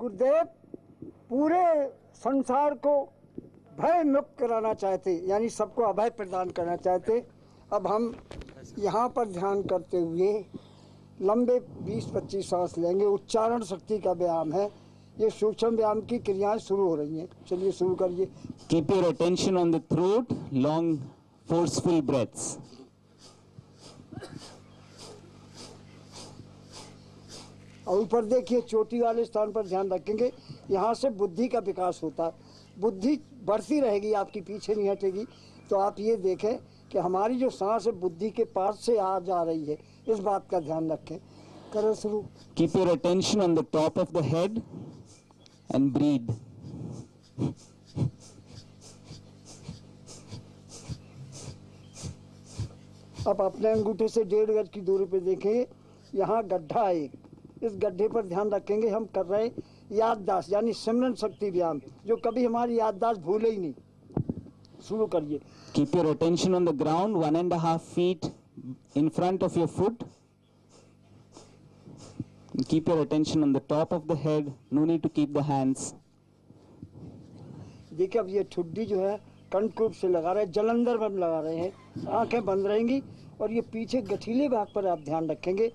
गुरुदेव पूरे संसार को भय मुक्त कराना चाहते, यानी सबको अभय प्रदान करना चाहते। अब हम यहाँ पर ध्यान करते हुए लंबे 20-25 सांस लेंगे। उच्चारण शक्ति का व्यायाम है। ये सूक्ष्म व्यायाम की क्रियाएं शुरू हो रही हैं। चलिए शुरू करिए। Keep your attention on the throat, long, forceful breaths. और ऊपर देखिए, चोटी वाले स्थान पर ध्यान रखेंगे। यहाँ से बुद्धि का विकास होता है। बुद्धि बढ़ती रहेगी, आपकी पीछे नहीं हटेगी। तो आप ये देखें कि हमारी जो सांस है बुद्धि के पास से आ जा रही है, इस बात का ध्यान रखें। करें शुरू। Keep your attention on the top of the head and breathe. अब अपने अंगूठे से 1.5 गज की दूरी पे देखेंगे, यहाँ गड्ढा है एक। इस गड्ढे पर ध्यान रखेंगे। हम कर रहे हैं याददाश्त, यानी सिमरन शक्ति व्यायाम, जो कभी हमारी याददाश्त भूले ही नहीं। शुरू करिए। Keep your attention on the ground, 1.5 feet in front of your foot. Keep your attention on the top of the head. No need to keep the hands. देखिए, अब ये ठुड्डी जो है कंठकूप से लगा रहे हैं, जलंधर में लगा रहे हैं। आंखें बंद रहेंगी और ये पीछे गठीले भाग पर आप ध्यान रखेंगे।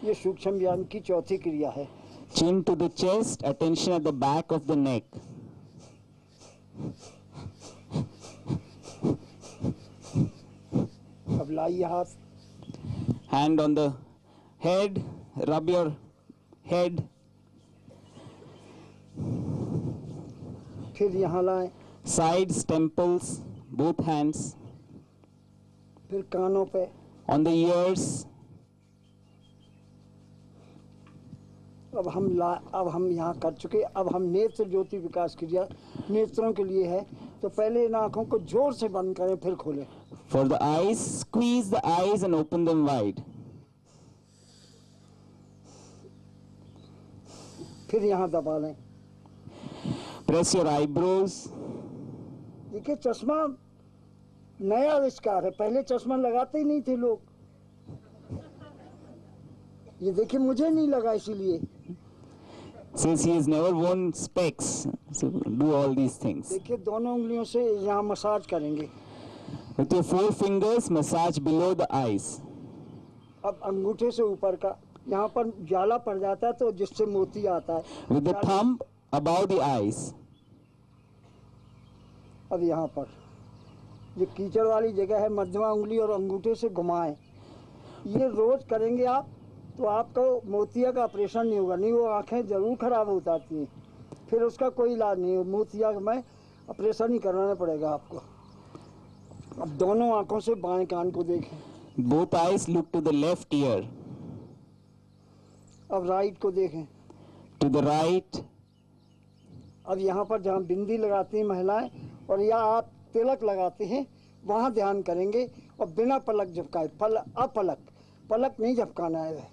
ये सूक्ष्म व्यायाम की चौथी क्रिया है। Chin to the chest, attention at the back of the neck. अब लाइए हाथ। Hand on the head, rub your head. फिर यहाँ लाएं। Sides, temples, both hands. फिर कानों पे। On the ears. अब हम यहाँ कर चुके। अब हम नेत्र ज्योति विकास क्रिया नेत्रों के लिए है। तो पहले इन आँखों को जोर से बंद करें, फिर खोलें। For the eyes, squeeze the eyes and open them wide. फिर यहाँ दबा लें। Press your eyebrows. देखिए, चश्मा नया आविष्कार है, पहले चश्मा लगाते ही नहीं थे लोग। ये देखिए, मुझे नहीं लगा, इसीलिए। Since he has never worn specs, so do all these things. देखिए, दोनों उंगलियों से यहाँ मसाज करेंगे। With your 4 fingers, massage below the eyes. अब अंगूठे से ऊपर का यहाँ पर जाला पड़ जाता है, तो जिससे मोती आता है। With the thumb above the eyes. अब यहाँ पर ये कीचड़ वाली जगह है, मध्यमा उंगली और अंगूठे से घुमाएं। ये रोज करेंगे आप, तो आपको मोतिया का ऑपरेशन नहीं होगा। नहीं, वो आंखें जरूर खराब हो जाती हैं, फिर उसका कोई इलाज नहीं है। मोतिया में ऑपरेशन ही करवाना पड़ेगा आपको। अब दोनों आंखों से बाएं कान को देखें। Both eyes look to the left ear. अब राइट को देखें। To the right. अब यहाँ पर जहाँ बिंदी लगाती हैं महिलाएं, और या आप तिलक लगाते हैं, वहाँ ध्यान करेंगे और बिना पलक झपकाए। पलक नहीं झपकाना है।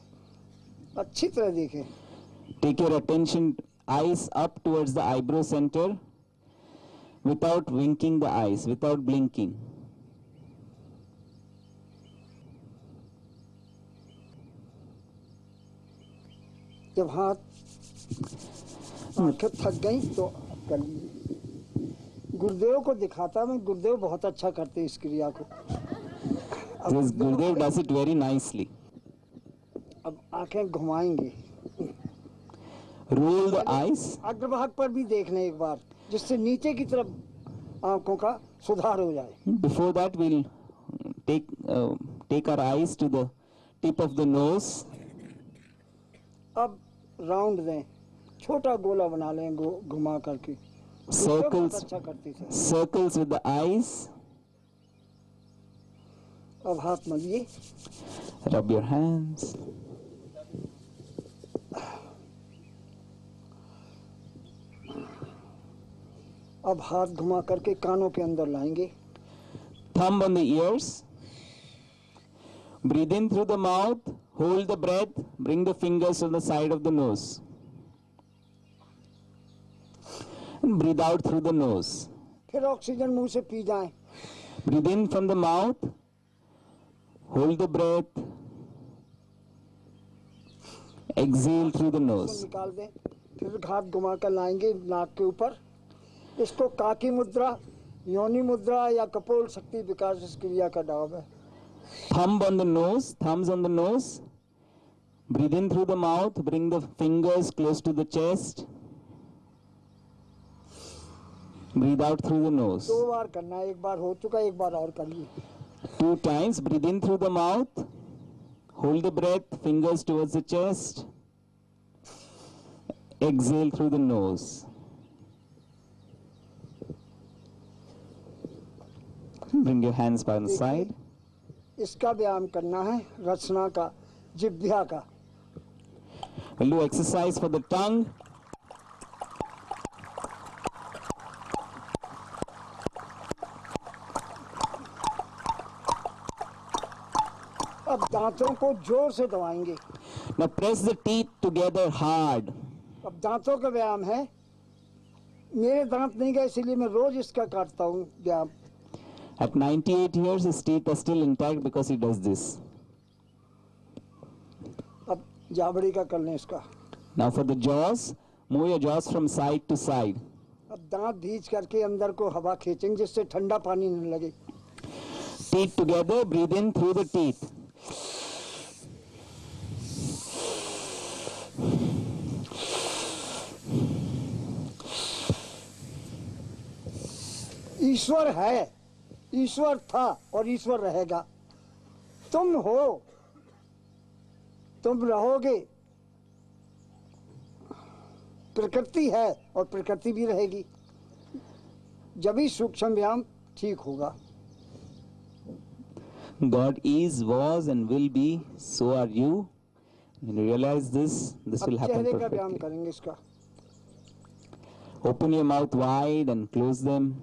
अच्छी तरह देखें। Take your attention, eyes up towards the eyebrow center, without winking the eyes, without blinking. जब आंखें थक गई तो कर लीजिए। गुरुदेव को दिखाता मैं, गुरुदेव बहुत अच्छा करते हैं इस क्रिया को। This Gurudev does it very nicely. अब आंखें घुमाएंगे। Roll the eyes. अग्रभाग पर भी देख लें एक बार, जिससे नीचे की तरफ आंखों का सुधार हो जाए। Before that, we'll take our eyes to the tip of the nose. अब राउंड दें, छोटा गोला बना लें घुमा करके। Circles. अच्छा करती थी। Circles with the eyes. अब हाथ मलिए। Rub your hands. अब हाथ घुमा करके कानों के अंदर लाएंगे। Thumb on the ears. Breathe in through the mouth. Hold the breath. Bring the fingers on the side of the nose. And breathe out through the nose. फिर ऑक्सीजन मुंह से पी जाएं। Breathe in from the mouth. Hold the breath. Exhale through the nose. निकाल दें, फिर हाथ घुमा कर लाएंगे नाक के ऊपर। इसको काकी मुद्रा, योनि मुद्रा या कपोल शक्ति विकास क्रिया का नाम है। Thumb on the nose, thumbs on the nose. Breathe in through the mouth, bring the fingers close to the chest. Breathe out through the nose. 2 बार करना है, एक बार हो चुका, एक बार और करिए। 2 times, breathe in through the mouth, hold the breath, fingers towards the chest, exhale through the nose. Bring your hands by the side. इसका व्यायाम करना है, रचना का, जिह्वा का। We'll do exercise for the tongue. अब दांतों को जोर से दबाएंगे। Now press the teeth together hard. अब दांतों का व्यायाम है। मेरे दांत नहीं गए इसलिए मैं रोज इसका करता हूँ व्यायाम। At 98 years, his teeth are still intact because he does this. अब जाबड़ी का कर लें इसका। Now for the jaws, move your jaws from side to side. अब दांत भींच करके अंदर को हवा खींचेंगे जिससे ठंडा पानी न लगे। Teeth together, breathe in through the teeth. ईश्वर है, ईश्वर था और ईश्वर रहेगा। तुम हो, तुम रहोगे। प्रकृति है और प्रकृति भी रहेगी। जब ही सूक्ष्म व्यायाम ठीक होगा। God is, was and will be, so are you. When you realize this will अब happen चेहरे का व्यायाम perfectly. करेंगे इसका। Open your mouth wide and close them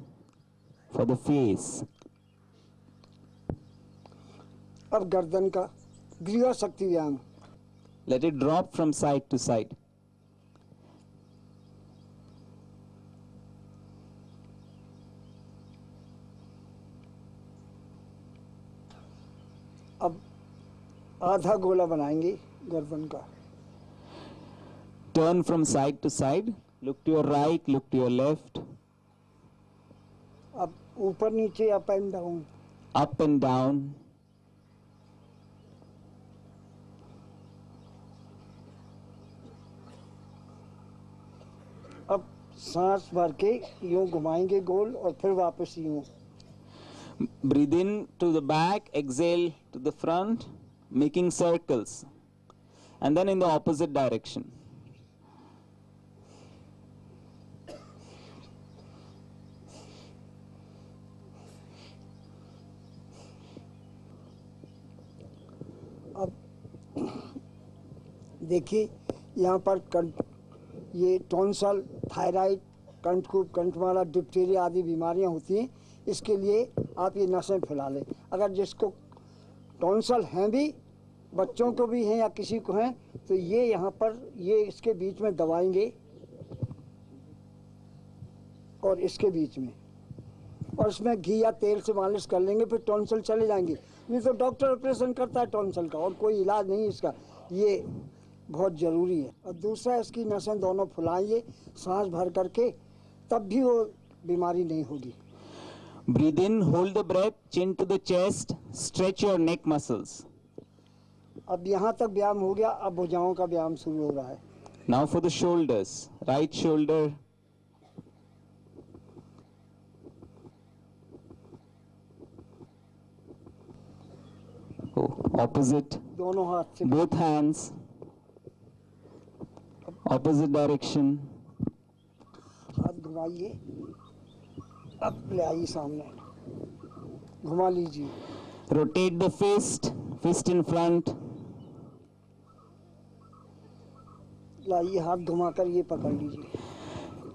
for the face. अब गर्दन का ग्रीवा शक्ति व्यायाम। Let it drop from side to side. अब आधा गोला बनाएंगे गर्दन का। Turn from side to side. Look to your right, look to your left. अब ऊपर नीचे, up and down. Up and down. अब सांस भर के यूं घुमाएंगे गोल और फिर वापस यूं। Breathe in to the back, exhale to the front, making circles. And then in the opposite direction. अब देखिए यहाँ पर कंठ, ये टॉन्सल, थायराइड, कंठकूप, कंठमाला, डिप्थीरिया आदि बीमारियाँ होती हैं। इसके लिए आप ये नसें फैला लें। अगर जिसको टॉन्सल हैं भी, बच्चों को भी हैं या किसी को हैं, तो ये यहाँ पर ये इसके बीच में दबाएंगे और इसके बीच में, और इसमें घी या तेल से मालिश कर लेंगे, फिर टॉन्सल चले जाएंगे। नहीं तो डॉक्टर ऑपरेशन करता है टॉन्सल का, और कोई इलाज नहीं इसका। ये बहुत ज़रूरी है। और दूसरा, इसकी नसें दोनों फुलाइए सांस भर करके, तब भी वो बीमारी नहीं होगी। Breathe in, hold the breath, chin to the chest, stretch your neck muscles. अब यहाँ तक व्यायाम हो गया, अब भुजाओं का व्यायाम शुरू हो रहा है। Now for the shoulders. Right shoulder. Oh, opposite. दोनों हाथ से Both hands. Opposite direction. हाथ घुमाइए, अब ले आइए सामने, घुमा लीजिए। Rotate the fist, fist in front. लाइए, हाथ घुमाकर ये पकड़ लीजिए।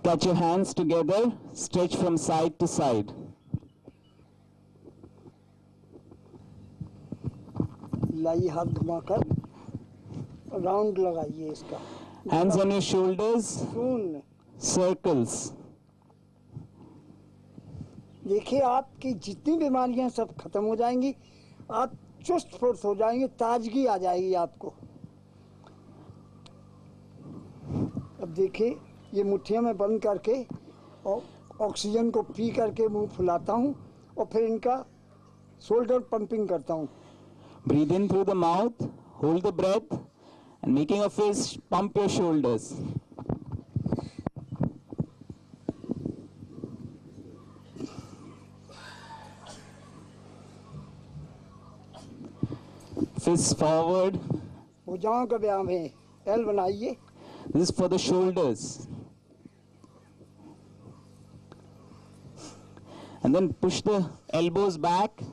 Touch your hands together, stretch from side to side. लाइए, हाथ घुमाकर राउंड लगाइए इसका। Hands on your shoulders, शून्य। circles. देखिए, आपकी जितनी बीमारियां सब खत्म हो जाएंगी, आप चुस्त फुर्त हो जाएंगे, ताजगी आ जाएगी आपको। अब देखिए ये मुट्ठियाँ मैं बंद करके और ऑक्सीजन को पी करके मुंह फुलाता हूँ और फिर इनका शोल्डर पंपिंग करता हूँ। Breathe in through the mouth, hold the breath, and making a fist, pump your shoulders. Fists forward. भुजाओं का व्यायाम है, एल बनाइए। This is for the shoulders. And then push the elbows back.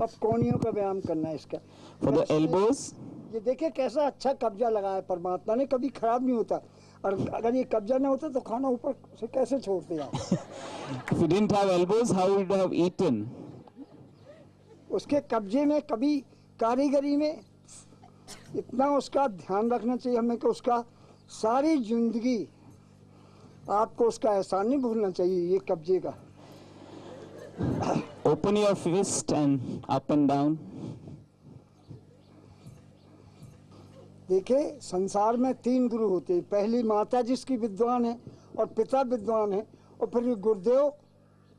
अब कोहनियों का व्यायाम करना है इसका। For the elbows. ये देखिए कैसा अच्छा कब्जा लगाया परमात्मा ने, कभी खराब नहीं होता। और अगर ये कब्जा ना होता तो खाना ऊपर से कैसे छोड़ते आप? If you didn't have elbows, how would you have eaten? उसके कब्जे में कभी कारीगरी में इतना उसका ध्यान रखना चाहिए हमें कि उसका सारी जिंदगी आपको उसका एहसान नहीं भूलना चाहिए ये कब्जे का। Open your fist and up and down. देखिए संसार में 3 गुरु होते हैं, पहली माता जिसकी विद्वान है और पिता विद्वान है और फिर ये गुरुदेव।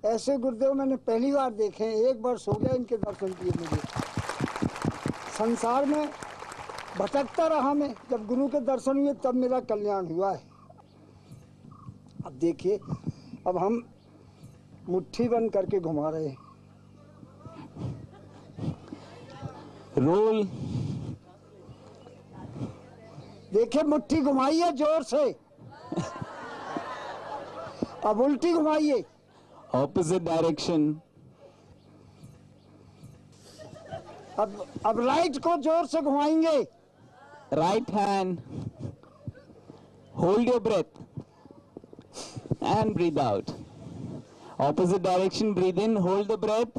ऐसे गुरुदेव मैंने पहली बार देखे हैं, 1 वर्ष हो गया इनके दर्शन किए मुझे। संसार में भटकता रहा मैं, जब गुरु के दर्शन हुए तब मेरा कल्याण हुआ है। अब देखिए अब हम मुट्ठी बंद करके घुमा रहे हैं। Roll. देखिए मुट्ठी घुमाइए जोर से। अब उल्टी घुमाइए। Opposite direction. अब राइट को जोर से घुमाएंगे। Right hand. Hold your breath. And breathe out. Opposite direction, breathe in, hold the breath.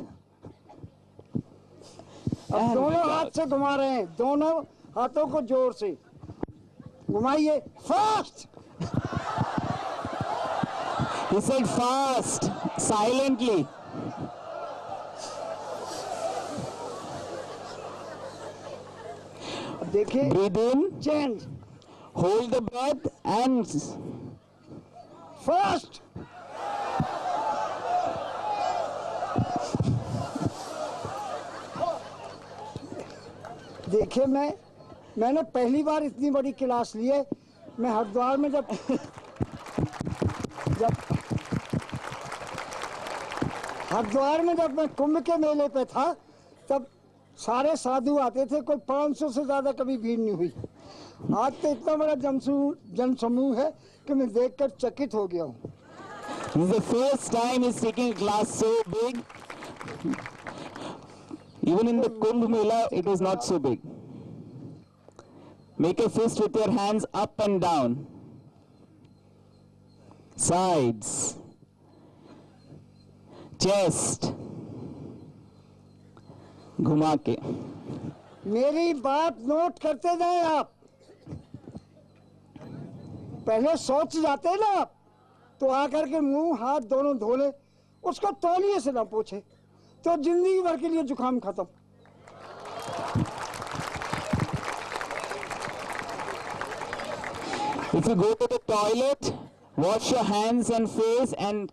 अब And दोनों breathe हाथ out. से घुमा रहे हैं, दोनों हाथों को जोर से घुमाइए। Fast. He said fast, silently. अब देखिए Breathe in, change. hold the breath and fast. देखिए मैंने पहली बार इतनी बड़ी क्लास ली है। मैं हरिद्वार में जब हरिद्वार में जब मैं कुंभ के मेले पे था तब सारे साधु आते थे, कोई 500 से ज्यादा कभी भीड़ नहीं हुई। आज तो इतना बड़ा जनसमूह है कि मैं देखकर चकित हो गया हूँ। this is the first time he's taking a class so big. Even in the Kumbh Mela, it was not so big. Make a fist with your hands up and down. Sides. Chest. घुमा के. मेरी बात note करते जाएं आप। पहले सोच जाते ना आप तो आकर के मुंह हाथ दोनों धो ले, उसको तौलिए से ना पूछे तो जिंदगी भर के लिए जुकाम खत्म। If you go to the toilet, wash your hands and face and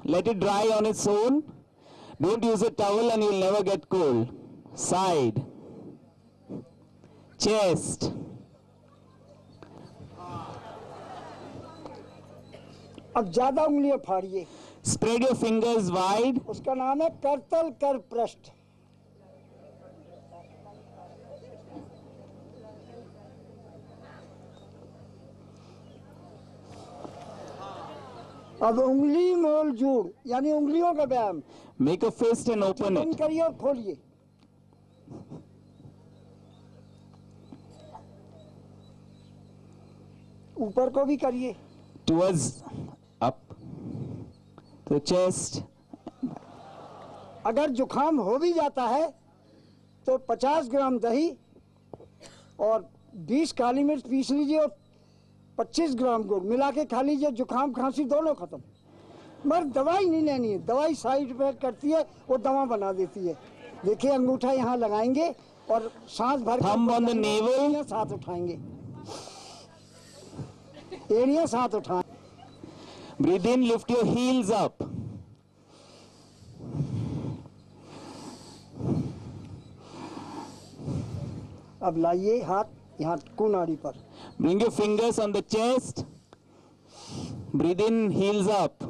let it dry on its own. Don't use a towel and you'll never get cold. Side. Chest. अब ज्यादा उंगलियां फाड़िए। Spread your fingers wide. उसका नाम है करतल कर पृष्ठ। अब उंगली मोल जोड़ यानी उंगलियों का व्यायाम। Make a fist and open बंद it. करिए और खोलिए। ऊपर को भी करिए। Towards up. To the chest. अगर जुखाम हो भी जाता है तो 50 ग्राम दही और 20 काली मिर्च पीस लीजिए और 25 ग्राम गुड़ मिला के खा लीजिए, जुखाम खांसी दोनों खत्म। मगर दवाई नहीं लेनी है, दवाई साइड इफेक्ट करती है, वो दवा बना देती है। देखिए अंगूठा यहाँ लगाएंगे और सांस भर Thumb on the navel. साथ उठाएंगे। एड़ियां साथ उठाएं। Breathe in, lift your heels up. अब लाइए हाथ यहाँ कुनाड़ी पर। Bring your fingers on the chest. Breathe in, heels up.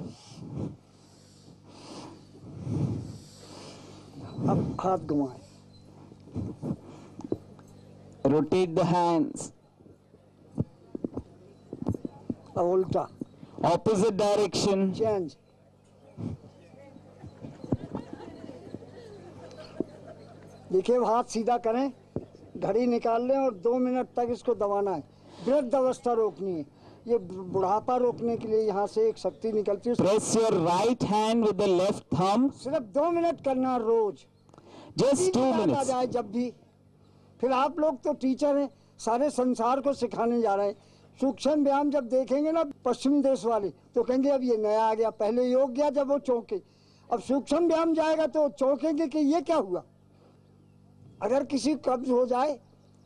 अब हाथ घुमाएं। Rotate the hands. अब उल्टा Opposite direction. चेंज। देखिए अब हाथ सीधा करें, घड़ी निकाल लें और 2 मिनट तक इसको दबाना है। वृद्ध अवस्था रोकनी है। ये बुढ़ापा रोकने के लिए यहाँ से एक शक्ति निकलती है। Press your right hand with the left thumb. सिर्फ 2 मिनट करना रोज। Just 2 आ minutes. जाए जब भी। फिर आप लोग तो टीचर हैं, सारे संसार को सिखाने जा रहे हैं। सूक्ष्म व्यायाम जब देखेंगे ना पश्चिम देश वाले, तो कहेंगे अब ये नया आ गया। पहले योग गया जब वो चौंके, अब सूक्ष्म व्यायाम जाएगा तो चौंकेंगे कि ये क्या हुआ। अगर किसी कब्ज हो जाए,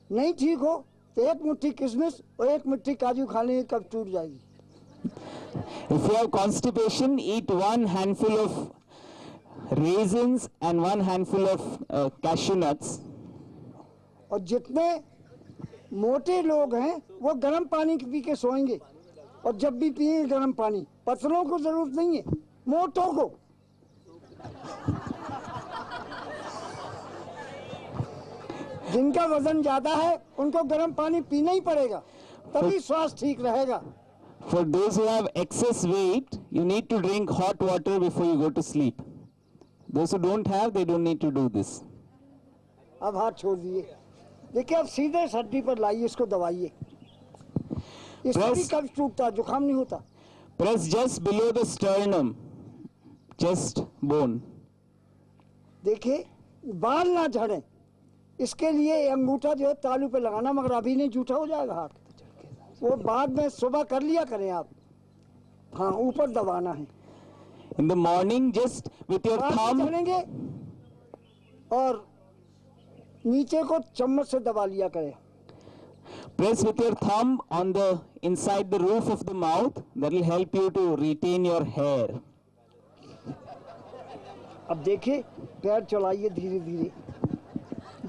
नहीं ठीक हो, तो 1 मुट्ठी किशमिश और 1 मुट्ठी काजू खा लेंगे, कब्ज टूट जाएगी। If you have constipation, eat 1 handful of raisins and 1 handful of cashew nuts. और जितने मोटे लोग हैं वो गर्म पानी पी के सोएंगे, और जब भी पिए गर्म पानी। पतलों को जरूरत नहीं है, मोटों को। जिनका वजन ज्यादा है उनको गर्म पानी पीना ही पड़ेगा, तभी स्वास्थ्य ठीक रहेगा। For those who have excess weight, you need to drink hot water before you go to sleep. Those who don't have, they don't need to do this. अब हाथ छोड़ दिए। देखिए अब सीधे हड्डी पर लाइए, इसको दबाइए। इससे भी कब्ज टूटता, जुकाम नहीं होता। Press just below the sternum, chest bone. देखिए बाल ना झड़े, इसके लिए अंगूठा जो है तालू पे लगाना, मगर अभी नहीं, जूठा हो जाएगा हाथ। वो बाद में सुबह कर लिया करें आप। हाँ, ऊपर दबाना है। In the morning, just with your बाल thumb, चढ़ेंगे और नीचे को चम्मच से दबा लिया करें। press with your thumb on the inside the roof of the mouth. That will help you to retain your hair. अब देखिए पैर चलाइए धीरे धीरे,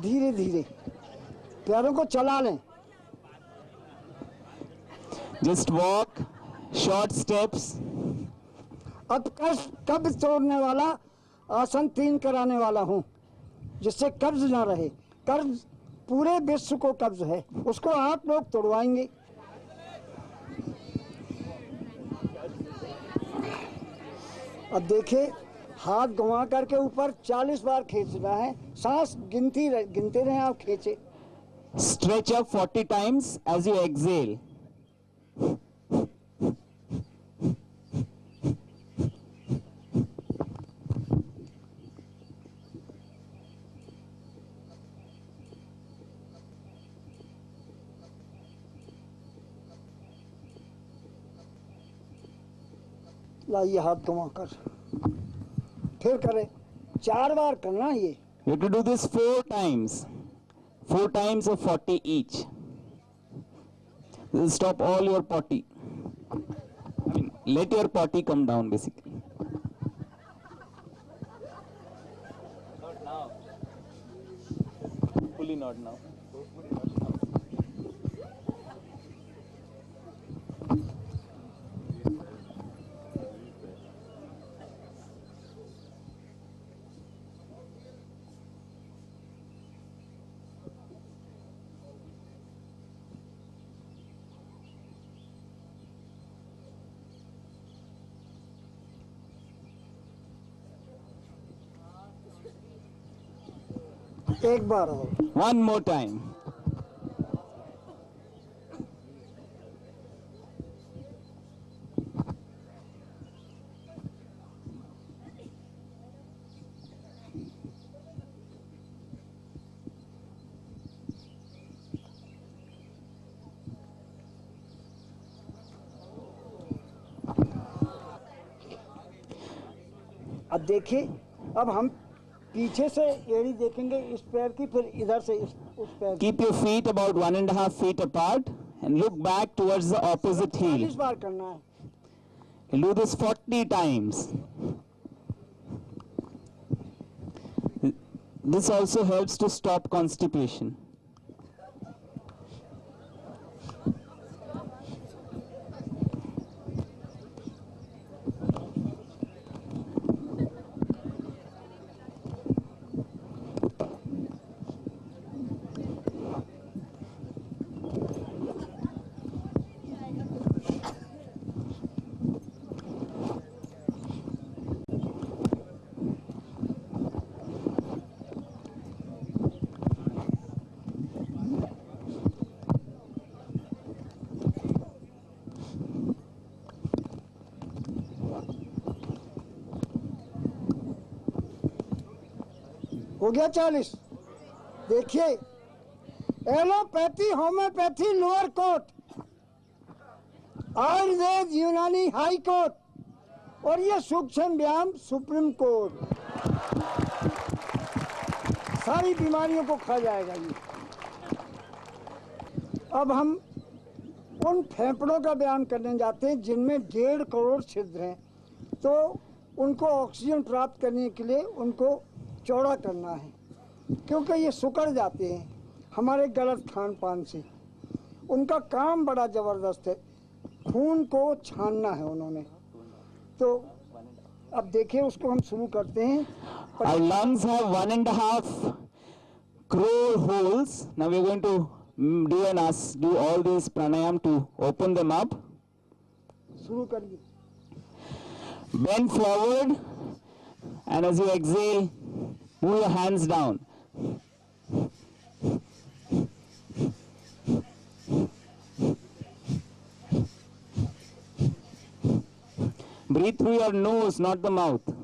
धीरे धीरे पैरों को चला लें। Just walk short steps. अब कब्ज तोड़ने वाला आसन 3 कराने वाला हूँ, जिससे कब्ज ना रहे। कब्ज पूरे विश्व को कब्ज है, उसको आप लोग तोड़वाएंगे। अब देखिए हाथ घुमा करके ऊपर 40 बार खींचना है। सांस गिनते रहें आप, खींचे। Stretch up 40 times as you exhale. लाइए हाथ घुमा कर, फिर करें। 4 बार करना है ये। You have to do this 4 times. 4 times of 40 each. This will stop all your potty. I mean, let your potty come down basically. Not now. Hopefully not now. एक बार और। One more time. अब देखिए, अब हम पीछे से एड़ी देखेंगे इस पैर की, फिर इधर से उस पैर की। Keep your feet about 1.5 feet apart and look back towards the opposite heel. 40 बार करना है. You'll do this 40 times. This also helps to stop constipation. हो गया 40. देखिए, allopathy, homeopathy lower court, Ayurveda यूनानी हाई कोर्ट और ये सूक्ष्म व्यायाम सुप्रीम कोर्ट. सारी बीमारियों को खा जाएगा ये. अब हम उन फेफड़ों का व्यायाम करने जाते हैं जिनमें 1.5 करोड़ छिद्र हैं. तो उनको ऑक्सीजन प्राप्त करने के लिए उनको चौड़ा करना है, क्योंकि ये सुकड़ जाते हैं हमारे गलत खान पान से. उनका काम बड़ा ज़बरदस्त है, खून को छानना है उन्होंने. तो अब देखिए, उसको हम शुरू करते हैं. Our lungs have 1.5 crore holes. Now we are going to do all these pranayam to open them up. शुरू करिए. Bend forward, and as you exhale, move your hands down. Breathe through your nose, not the mouth.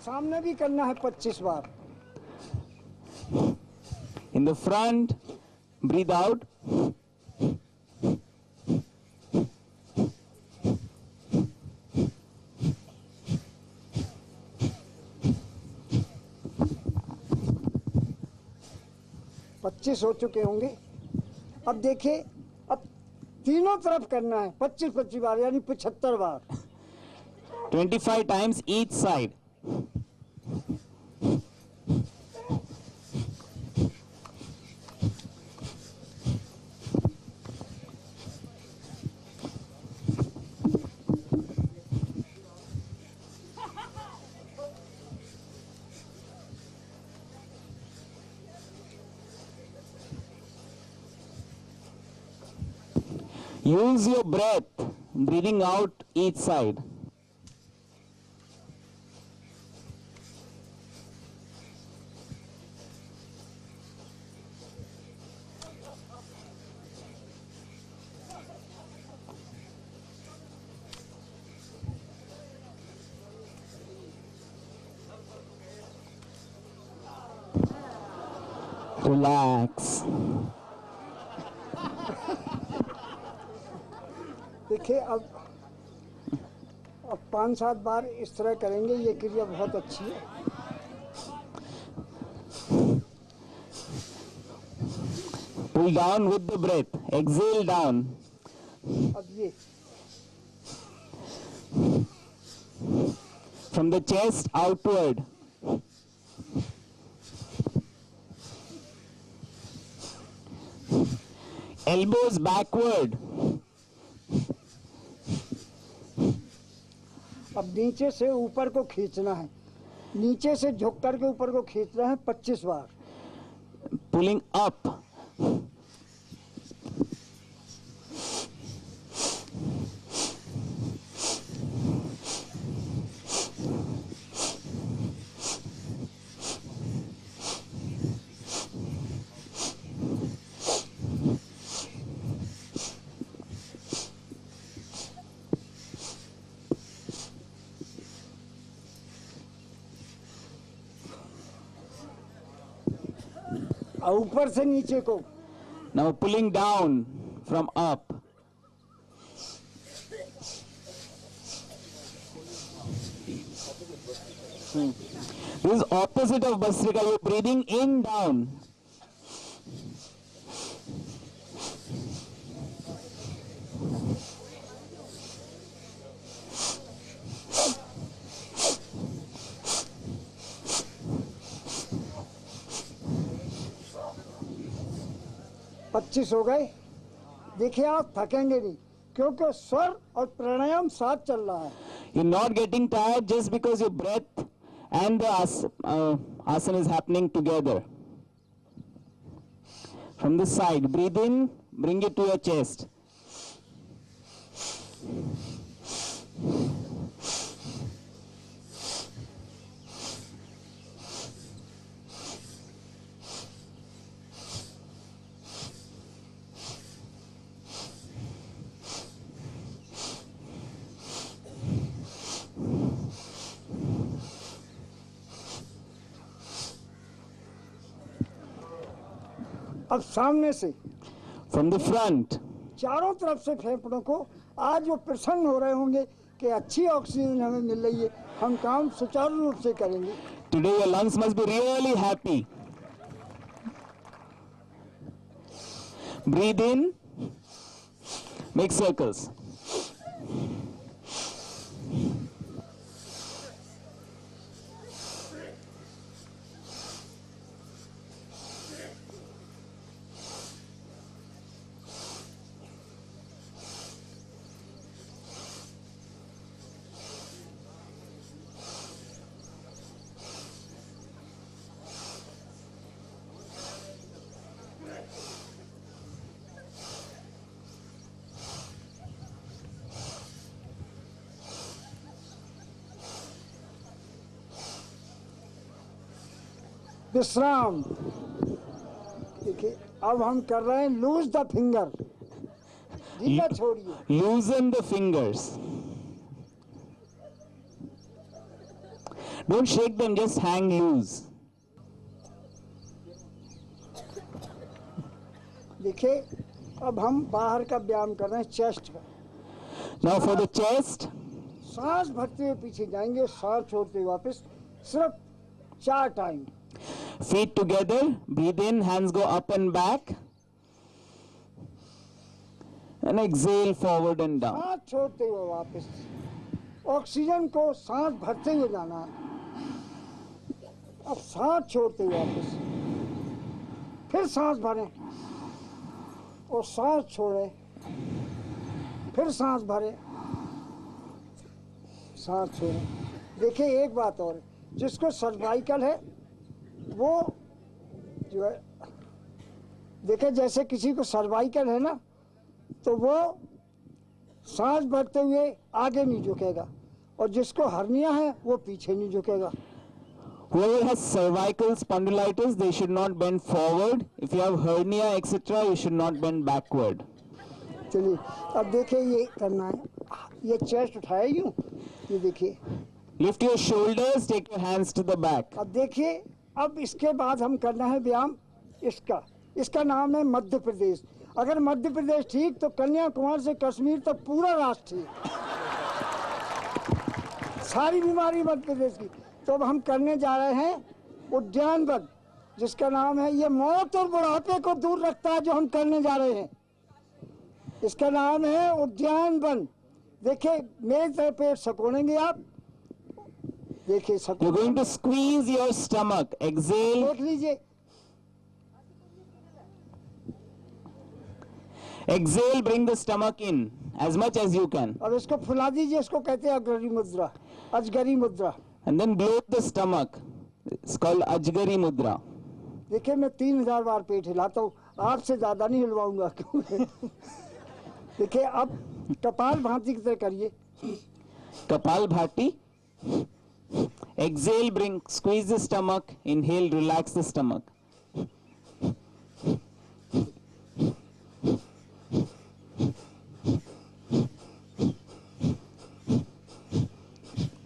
सामने भी करना है 25 बार. In the front, breathe out. हो चुके होंगे. अब देखिए, अब तीनों तरफ करना है 25-25 बार, यानी 75 बार. 25 times each side. Use your breath, breathing out each side. Relax. देखिए, अब 5-7 बार इस तरह करेंगे. ये क्रिया बहुत अच्छी है. Pull down with the breath. Exhale down. अब ये From the chest outward. Elbows backward. अब नीचे से ऊपर को खींचना है. नीचे से झुक करके ऊपर को खींचना है 25 बार. Pulling up. और ऊपर से नीचे को. Now pulling down from up. This is opposite of Bhastrika. You're breathing in down. 25 हो गए। देखिए आप थकेंगे नहीं क्योंकि स्वर और प्राणायाम साथ चल रहा है। You're not getting tired just because your breath and the asana is happening together. From the side, breathe in, bring it to your chest. अब सामने से From the front, चारों तरफ से फेफड़ों को आज वो प्रसन्न हो रहे होंगे कि अच्छी ऑक्सीजन हमें मिल रही है, हम काम सुचारू रूप से करेंगे। today your lungs must be really happy. Breathe in, make circles. विश्राम। देखिए अब हम कर रहे हैं लूज द फिंगर, ढीला छोड़िए। Loosen the fingers. Don't shake them, just hang loose. देखिए अब हम बाहर का व्यायाम कर रहे हैं चेस्ट का। Now for the chest, सांस भरते हुए पीछे जाएंगे, सांस छोड़ते हुए वापस, सिर्फ 4 time. feet together, breathe in, hands go up and back. And exhale forward and down. सांस छोड़ते हुए वापस, ऑक्सीजन को सांस भरते हुए जाना है। अब सांस छोड़ते हुए वापस, फिर सांस भरें और सांस छोड़े, फिर सांस भरे, सांस छोड़े। देखिए एक बात और, जिसको सर्वाइकल है वो जो है, देखिए जैसे किसी को सर्वाइकल है ना, तो वो सांस भरते हुए आगे नहीं झुकेगा, और जिसको हर्निया है वो पीछे नहीं झुकेगा। Whoever has cervical spondylitis, they should not bend forward. If you have hernia, etc., you should not bend backward. चलिए अब देखिए ये करना है, ये चेस्ट उठाए यूं, ये देखिए। Lift your shoulders, take your hands to the back. अब देखिए अब इसके बाद हम करना है व्यायाम इसका नाम है मध्य प्रदेश। अगर मध्य प्रदेश ठीक तो कन्याकुमारी से कश्मीर तक पूरा राष्ट्र ठीक, सारी बीमारी मध्य प्रदेश की। तो अब हम करने जा रहे हैं उद्यान वन, जिसका नाम है, ये मौत और बुढ़ापे को दूर रखता है जो हम करने जा रहे हैं। इसका नाम है उद्यान वन। देखिए मेरी तरफ पेट सकोड़ेंगे आप, देखिए You're going to squeeze your stomach. Exhale. देख लीजिए। Exhale, bring the stomach in as much as you can. अब इसको फुला दीजिए, इसको कहते हैं अग्रणी मुद्रा, अजगरी मुद्रा। And then blow the stomach. It's called Ajgari Mudra. देखिए मैं 3000 बार पेट हिलाता हूँ, आपसे ज्यादा नहीं हिलवाऊंगा। देखिए अब कपाल भांति की तरह करिए। Kapal Bhati. Exhale, squeeze the stomach. Inhale, relax the stomach.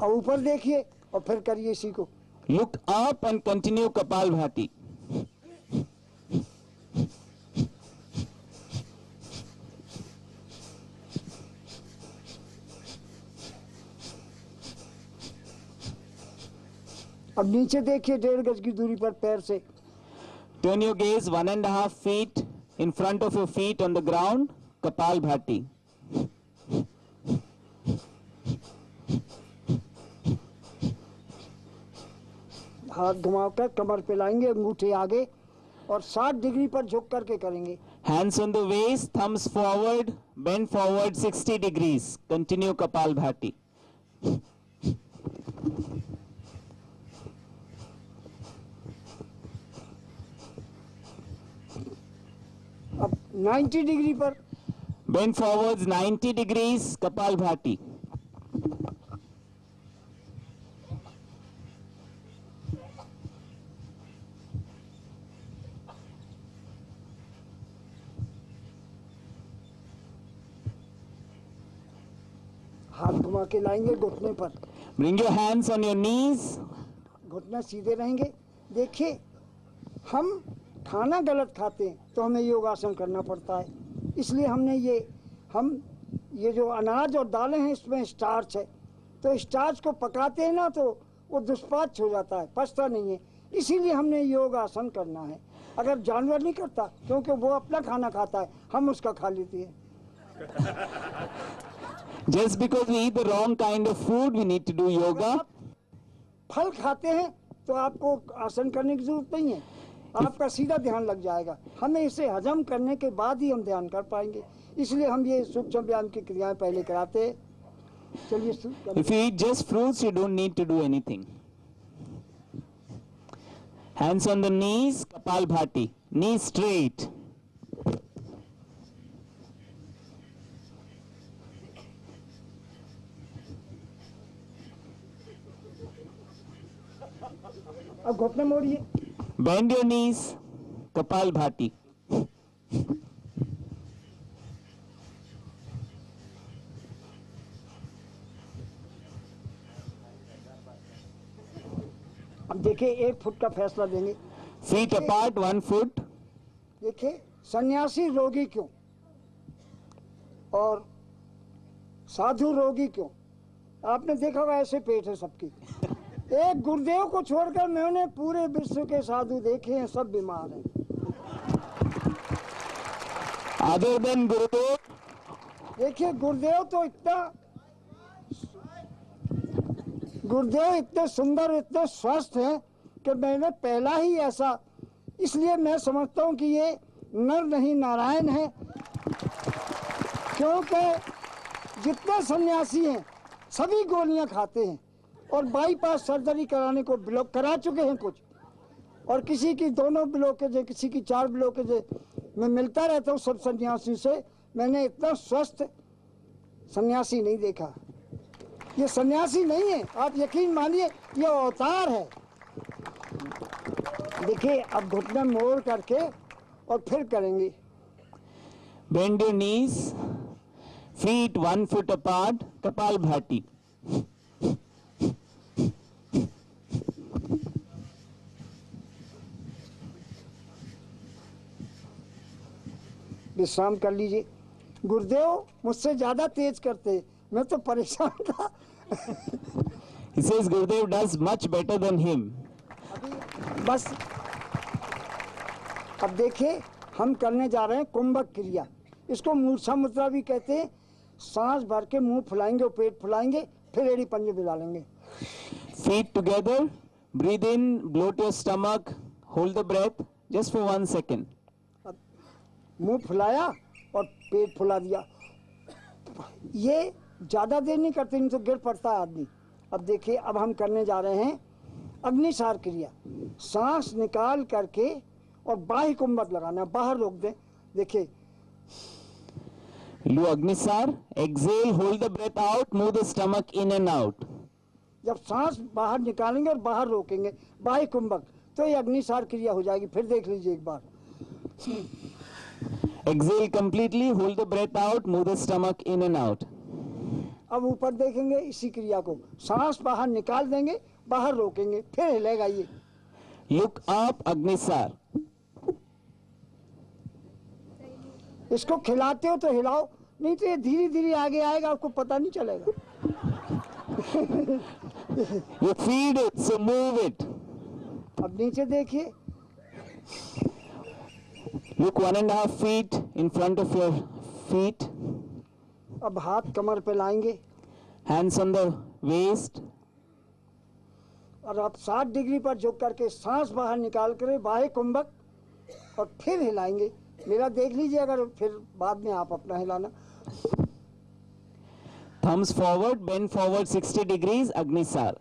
और ऊपर देखिए और फिर करिए इसी को। Look up and continue Kapal Bhati. अब नीचे देखिए 1.5 गज की दूरी पर पैर से। Turn your gaze 1.5 feet in front of your feet on the ground. Kapal Bhati. हाथ घुमाकर कमर पे लाएंगे, अंगूठे आगे, और 60 डिग्री पर झुक करके करेंगे। Hands on the waist, thumbs forward, bend forward 60 degrees. Continue Kapalbhati. अब 90 डिग्री पर Bend forwards 90 degrees, Kapalbhati. हाथ घुमा के लाएंगे घुटने पर, Bring your hands on your knees. घुटने सीधे रहेंगे। देखिए, हम खाना गलत खाते हैं तो हमें योगासन करना पड़ता है, इसलिए हमने ये जो अनाज और दालें हैं इसमें स्टार्च है, तो स्टार्च को पकाते हैं ना तो वो दुष्पाच्य हो जाता है, पचता नहीं है, इसीलिए हमने योगासन करना है। अगर जानवर नहीं करता, क्योंकि वो अपना खाना खाता है, हम उसका खा लेते हैं। Just because we eat the wrong kind of food, we need to do yoga. फल खाते हैं तो आपको आसन करने की जरूरत नहीं है, आपका सीधा ध्यान लग जाएगा। हमें इसे हजम करने के बाद ही हम ध्यान कर पाएंगे, इसलिए हम ये सूक्ष्म व्यायाम की क्रियाएं पहले कराते हैं। चलिए If you eat just fruits, you don't need to do anything. Hands on the knees, Kapalbhati. Knees straight. अब घुटने मोड़िए। Bend your knees, Kapalbhati. अब देखिए 1 फुट का फैसला देंगे। Feet apart, 1 foot. देखिए, सन्यासी रोगी क्यों और साधु रोगी क्यों? आपने देखा होगा ऐसे पेट है सबकी। एक गुरुदेव को छोड़कर मैंने पूरे विश्व के साधु देखे हैं, सब बीमार हैं। Other than Gurudev, देखिए, गुरुदेव इतने सुंदर, इतने स्वस्थ हैं कि मैंने पहला ही ऐसा, इसलिए मैं समझता हूँ कि ये नर नहीं नारायण है, क्योंकि जितने सन्यासी हैं सभी गोलियां खाते हैं और बाईपास सर्जरी कराने को ब्लॉक करा चुके हैं कुछ, और किसी की 2 ब्लॉकेज है, किसी की 4 ब्लॉकेज है। मैं मिलता रहता हूँ सब सन्यासी से, मैंने इतना स्वस्थ सन्यासी नहीं देखा। ये सन्यासी नहीं है, आप यकीन मानिए, ये अवतार है। देखिए, अब घुटने मोड़ करके और फिर करेंगे। bend your knees, feet 1 foot apart, Kapalbhati. विश्राम कर लीजिए। गुरुदेव मुझसे ज्यादा तेज करते, मैं तो परेशान था। He says Gurudev does much better than him. अभी बस, अब देखिए हम करने जा रहे हैं कुंभक क्रिया, इसको मूर्छा मुद्रा भी कहते हैं। सांस भर के मुंह फुलाएंगे और पेट फुलाएंगे, फिर एड़ी पंजे मिला लेंगे। Feet together, breathe in, bloat your stomach, hold the breath just for 1 second. अब मुंह फुलाया और पेट फुला दिया। ये ज्यादा देर नहीं करते, नहीं तो गिर पड़ता है आदमी। अब देखिए, अब हम करने जा रहे हैं अग्निसार क्रिया। सांस निकाल करके और बाह्य कुंभक लगाना, बाहर रोक दें। देखिए, Do Agnisar, exhale, hold the breath out, move the stomach in and out. जब सांस बाहर निकालेंगे और बाहर रोकेंगे बाह्य कुंभक, तो ये अग्निसार क्रिया हो जाएगी। फिर देख लीजिए एक बार। Exhale completely, hold the breath out, move the stomach in and out. अब ऊपर देखेंगे इसी क्रिया को, सांस बाहर निकाल देंगे, बाहर रोकेंगे, फिर हिलेगा ये। Look up, Agnisar. इसको खिलाते हो तो हिलाओ, नहीं तो ये धीरे धीरे आगे आएगा, आपको पता नहीं चलेगा। You feed it, so move it. अब नीचे देखिए, Look 1.5 feet in front of your feet. अब हाथ कमर पे लाएंगे Hands on the waist. और आप 60 डिग्री पर झुक करके सांस बाहर निकाल कर बाह्य कुंभक और फिर हिलाएंगे, मेरा देख लीजिए, अगर फिर बाद में आप अपना हिलाना। Thumbs forward, bend forward 60 degrees, Agnisar.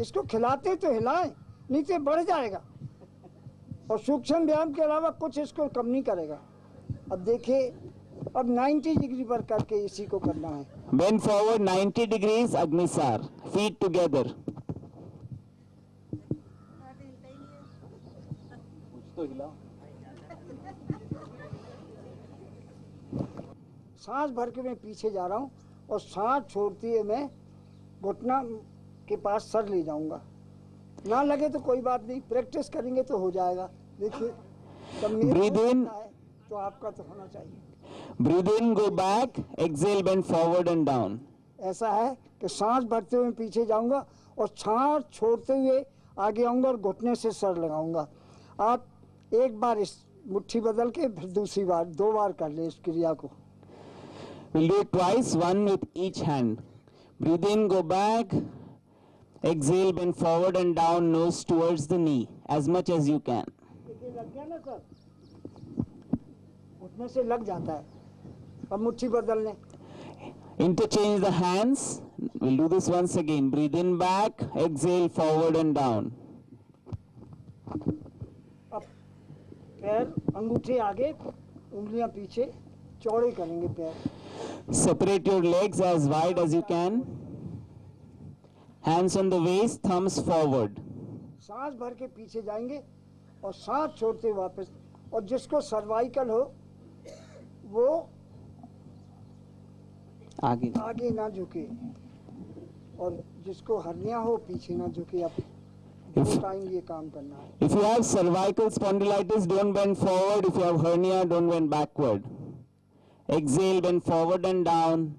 इसको खिलाते तो हिलाएं, नीचे बढ़ जाएगा और सूक्ष्म व्यायाम के अलावा कुछ इसको कम नहीं करेगा। अब देखिए, अब 90 डिग्री पर करके इसी को करना है। Bend forward 90 degrees, Agnisar. Feet together. सांस भर के मैं पीछे जा रहा हूँ और सांस छोड़ते हुए मैं घुटना के पास सर ले जाऊंगा। ना लगे तो कोई बात नहीं, प्रैक्टिस करेंगे तो हो जाएगा। देखिए, जब मेरा Breathe in. होता है तो आपका तो होना चाहिए। Breathe in, go back. Exhale, bend forward and down. ऐसा है कि सांस भरते हुए पीछे जाऊंगा और सांस छोड़ते हुए आगे आऊंगा और घुटने से सर लगाऊंगा। आप एक बार इस मुट्ठी बदल के फिर दूसरी बार, 2 बार कर ले इस क्रिया को। We'll do it twice, one with each hand. Breathe in, go back. Exhale, bend forward and down, nose towards the knee, as much as you can. देखिए, लग गया ना सर, घुटने से लग जाता है। अब मुट्ठी बदलने, Interchange the hands. We'll do this once again. Breathe in back, exhale forward and down. अब पैर अंगूठे आगे, उंगलियां पीछे, चौड़े करेंगे पैर। Separate your legs as wide as you can. Hands on the waist, thumbs forward. सांस भर के पीछे जाएंगे और सांस छोड़ते वापस। और जिसको सर्वाइकल हो वो आगे ना झुके, और जिसको हर्निया हो पीछे ना झुके। आप दो टाइम ये काम करना है। If you have cervical spondylitis, don't bend forward. If you have hernia, don't bend backward. Exhale, bend forward and down.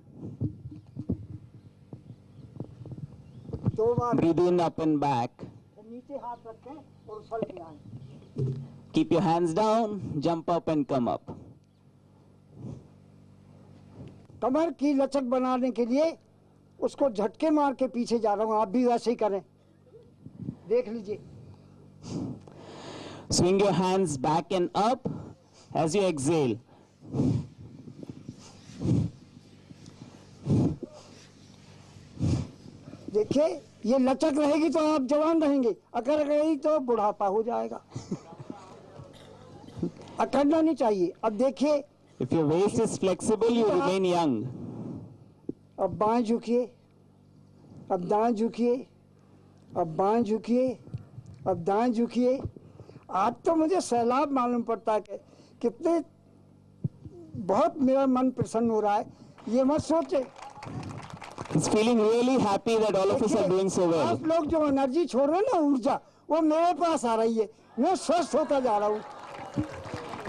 2 bar Breathe in up and back. नीचे हाथ रखें और उछल के आएं। Keep your hands down, jump up and come up. कमर की लचक बनाने के लिए उसको झटके मार के पीछे जा रहा हूँ। आप भी वैसे ही करें, देख लीजिए। Swing your hands back and up as you exhale. देखिए, ये लचक रहेगी तो आप जवान रहेंगे, अकड़ गई तो बुढ़ापा हो जाएगा। अकड़ना नहीं चाहिए। अब देखिए, If your waist is flexible, you remain young. अब बाएं झुकिए, अब दाएं झुकिए, अब बाएं झुकिए, अब दाएं झुकिए। आज तो मुझे सैलाब मालूम पड़ता है कि कितने, बहुत मेरा मन प्रसन्न हो रहा है। ये मत सोचे, He's feeling really happy that all of us are doing so well. आप लोग जो एनर्जी छोड़ रहे हैं ना, ऊर्जा, वो मेरे पास आ रही है। मैं स्वस्थ होता जा रहा हूँ।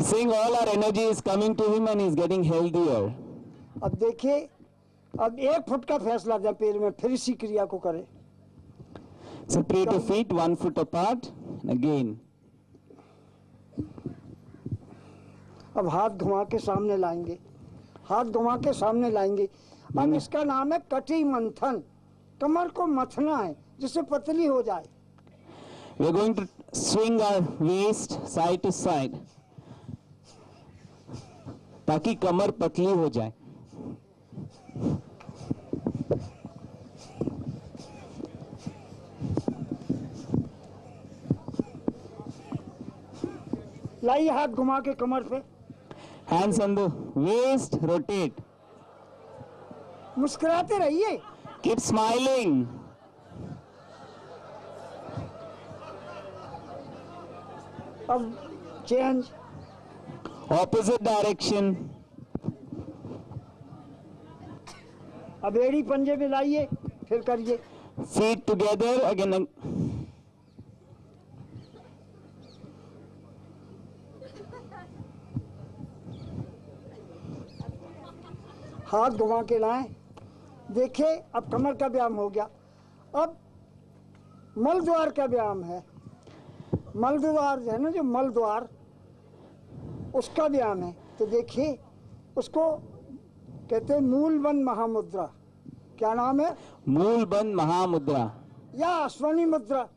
Seeing all our energy is coming to him and he's getting healthier. अब देखिए, अब 1 फुट का फैसला दें पैर में, फिर इसी क्रिया को करें। Separate your feet 1 foot apart. And again. अब हाथ घुमा के सामने लाएंगे, हाथ घुमा के सामने लाएंगे। अब इसका नाम है कटी मंथन। कमर को मथना है जिससे पतली हो जाए। We're going to swing our waist side to side. ताकि कमर पतली हो जाए। लाइए हाथ घुमा के कमर पे। Hands on the waist, rotate. मुस्कुराते रहिए। Keep smiling. अब चेंज, Opposite direction. अब एड़ी पंजे में लाइए, फिर करिए। Feet together again. हाथ घुमा के लाएं। देखिए, अब कमर का व्यायाम हो गया। अब मल द्वार का व्यायाम है। मल द्वार है ना, जो मल द्वार, उसका व्यायाम है। तो देखिए, उसको कहते हैं मूलबंध महामुद्रा। क्या नाम है? मूलबंध महामुद्रा या अश्वनी मुद्रा।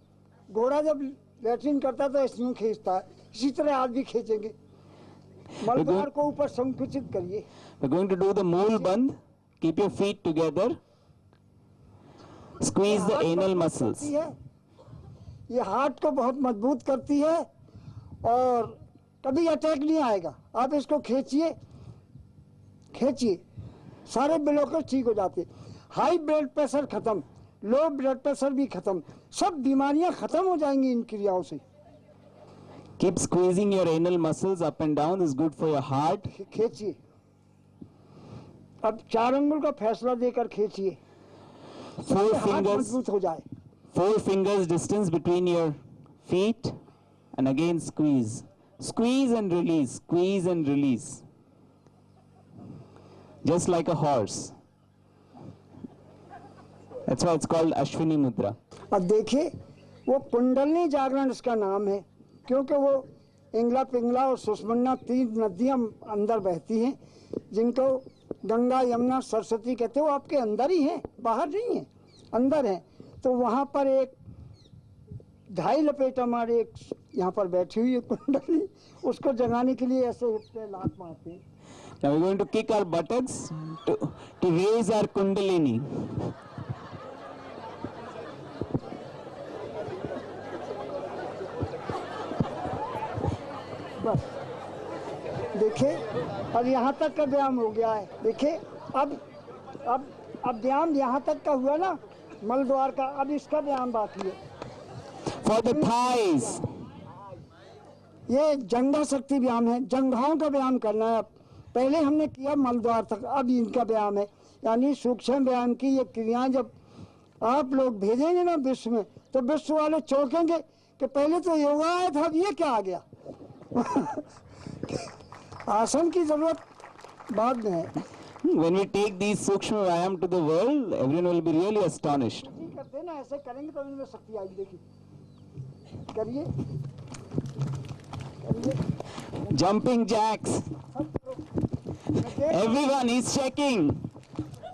घोड़ा जब लैट्रिन करता है तो ऐसे यूं खींचता है, इसी तरह आप भी खींचेंगे। मलद्वार को ऊपर संकुचित करिए। We're going to do the मूल बंद. Keep your feet together. Squeeze the heart anal मजबूत muscles. करती है, ये हार्ट को बहुत मजबूत करती है और कभी अटैक नहीं आएगा। आप इसको खींचिए, खींचिए, सारे ब्लॉकेज ठीक हो जाते। हाई ब्लड प्रेशर खत्म, लो ब्लड प्रेशर भी खत्म, सब बीमारियां खत्म हो जाएंगी इन क्रियाओं से। Keep squeezing your anal muscles up and down. This is good for your heart. खींचिए। अब 4 अंगुल का फैसला देकर खींचिए, 4 हाथ fingers. मजबूत हो जाए। 4 fingers distance between your feet, and again squeeze. Squeeze and release. Squeeze and release. Just like a horse. That's why it's called Ashwini Mudra. अब देखिए, वो कुंडलनी जागरण इसका नाम है, क्योंकि वो इंगला पिंगला और सुषमन्ना 3 नदियां अंदर बहती हैं, जिनको गंगा यमुना सरस्वती कहते हैं। वो आपके अंदर ही हैं, बाहर नहीं है, अंदर हैं। तो वहाँ पर एक 2.5 लपेटा मारे, एक यहाँ पर बैठी हुई है कुंडली, उसको जगाने के लिए ऐसे पे लात मारते हैं। Now we're going to kick our buttocks to raise our kundalini. बस देखिए, अब यहाँ तक का व्यायाम हो गया है। देखिए अब व्यायाम यहाँ तक का हुआ ना मलद्वार का, अब इसका व्यायाम बाकी है। For the thighs. ये जंघा शक्ति व्यायाम है, जंघाओं का व्यायाम करना है। अब पहले हमने किया मलद्वार तक, अब इनका व्यायाम है। यानी सूक्ष्म व्यायाम की ये क्रियाएं जब आप लोग भेजेंगे ना विश्व में, तो विश्व वाले चौंकेंगे कि पहले तो योगा आया था, अब ये क्या आ गया। आसन की जरूरत बाद में है। When we take these Sukshma Vyayam to the world, everyone will be really astonished. करते ना, ऐसे करेंगे तो इनमें शक्ति आएगी। देखिए, करिए करिए। Jumping jacks. Everyone is checking.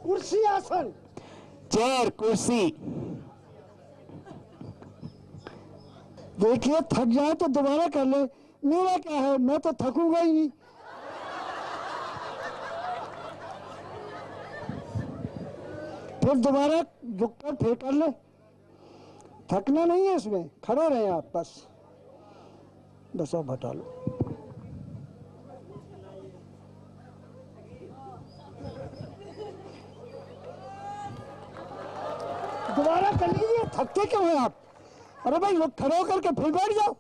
कुर्सी आसन, Chair, kursi. देखिए थक जाए तो दोबारा कर ले। मेरा क्या है, मैं तो थकूंगा ही नहीं। फिर दोबारा झुक कर फिर कर ले, थकना नहीं है इसमें, खड़े रहे आप बस अब हटा लो। दोबारा कर लीजिए, थकते क्यों हैं आप। अरे भाई लोग खड़े होकर के फिर बैठ जाओ।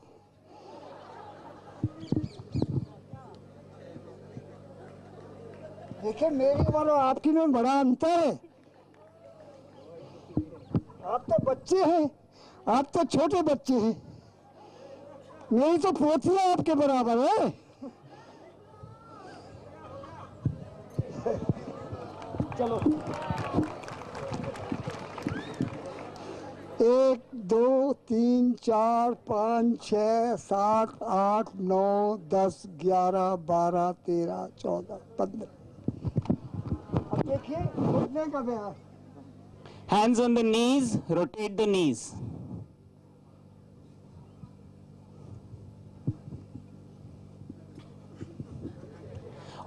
देखिए मेरी उम्र और आपकी में बड़ा अंतर है। आप तो बच्चे हैं, आप तो छोटे बच्चे हैं, मेरी तो पोतियां आपके बराबर है। चलो 1 2 3 4 5 6 7 8 9 10 11 12 13 14 15। अब देखिए घुटने का व्यायाम। Hands on the knees, rotate the knees.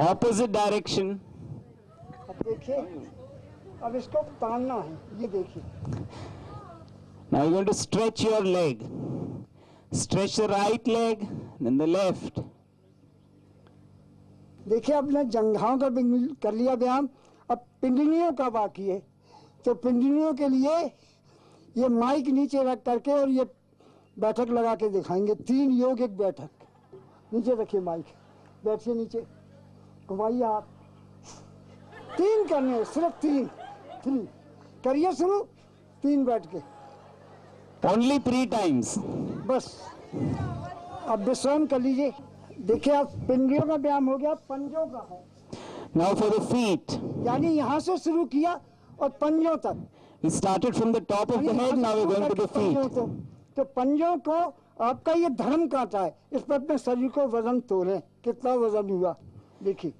Opposite direction. अब देखिए, अब इसको तानना है, ये देखिए। Now you're going to stretch your leg. Stretch the right leg, then the left. देखिए आपने जंघाओं का कर लिया व्यायाम, अब पिंडलियों का बाकी है। तो पिंडलियों के लिए ये माइक नीचे रख करके और ये बैठक लगा के दिखाएंगे। 3 योग एक बैठक। नीचे रखिए माइक, बैठिए नीचे, घुमाइए आप। 3 करने, सिर्फ 3 करिए शुरू, 3 बैठ के। Only 3 times. बस अब विश्राम कर लीजिए। देखिए आप पिंडलियों का व्यायाम हो गया, पंजों का है। Now for the feet. यानी यहाँ से शुरू किया और पंजों तक। We started from the top of the head, now we're going to the feet. तो पंजों को आपका ये धर्म कांटा है, इस पर अपने शरीर को वजन तोलें, कितना वजन हुआ देखिए।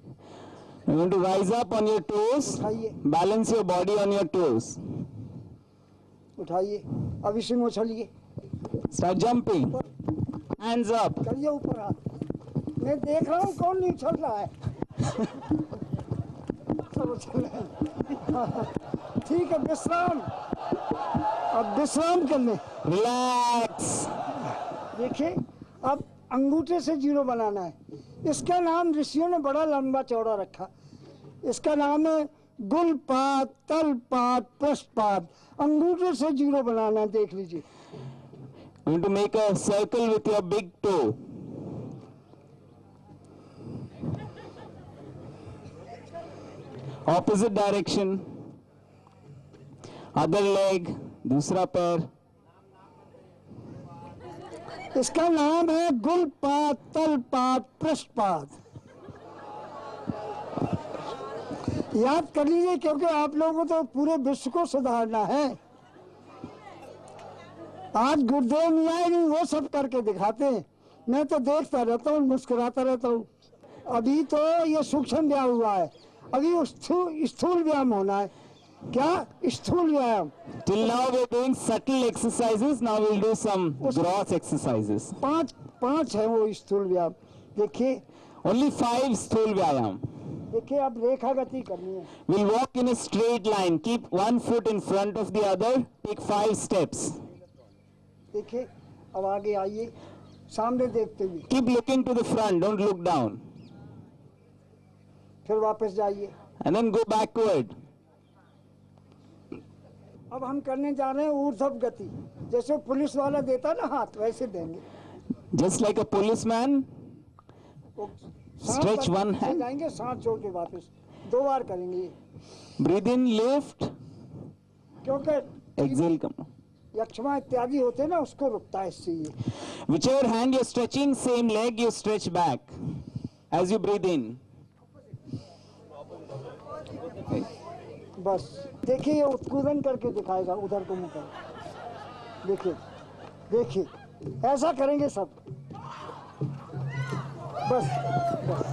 You're going to rise up on your toes, उठाइए, balance your body on your toes. उठाइए, अब इसी में उछलिए। Start jumping. Hands up. करिए ऊपर हाथ। मैं देख रहा हूँ कौन नहीं उछल रहा है। सब उछल रहे हैं। ठीक है, विश्राम। अब विश्राम कर लें। Relax. देखिए, अब अंगूठे से जीरो बनाना है। इसका नाम ऋषियों ने बड़ा लंबा चौड़ा रखा। इसका नाम है गुलपात, तलपात, पृष्ठपात। अंगूठे से जीरो बनाना है, देख लीजिए। Going to make a circle with your big toe. Opposite direction. Other leg. दूसरा पैर. इसका नाम है गुलपात, तलपात, पृष्ठपात। याद कर लीजिए, क्योंकि आप लोगों को तो पूरे विश्व को सुधारना है। आज गुरुदेव न्याय नहीं, वो सब करके दिखाते हैं। मैं तो देखता रहता हूँ, मुस्कुराता रहता हूँ। अभी तो ये सूक्ष्म व्यायाम हुआ है, अभी स्थूल व्यायाम होना है। क्या स्थूल व्यायाम? Till now we are doing subtle exercises. Now we will do some gross exercises. पांच है वो स्थूल व्यायाम। देखिए, Only 5 स्थूल व्यायाम. देखिए, अब रेखा गति करनी है। We'll walk in a straight line. Keep one foot in front of the other. Take 5 steps. देखिए, अब आगे आइए, सामने देखते हुए। Keep looking to the front. Don't look down. फिर वापस जाइए। And then go backward. अब हम करने जा रहे हैं ऊर्ध्व गति। जैसे पुलिस वाला देता ना हाथ, वैसे देंगे। Just like a policeman. वो Stretch सांस one से hand. जाएंगे, सांस छोड़ के वापस 2 बार करेंगे। Breathe in, lift. क्योंकि Exhale, come. यक्षमा इत्यादि होते हैं ना, उसको रुकता है इससे ये। Whichever hand you're stretching, same leg you stretch back as you breathe in. बस देखिए, ये उत्कूदन करके दिखाएगा, उधर को मुंह कर। देखिए, देखिए, ऐसा करेंगे सब। बस, बस।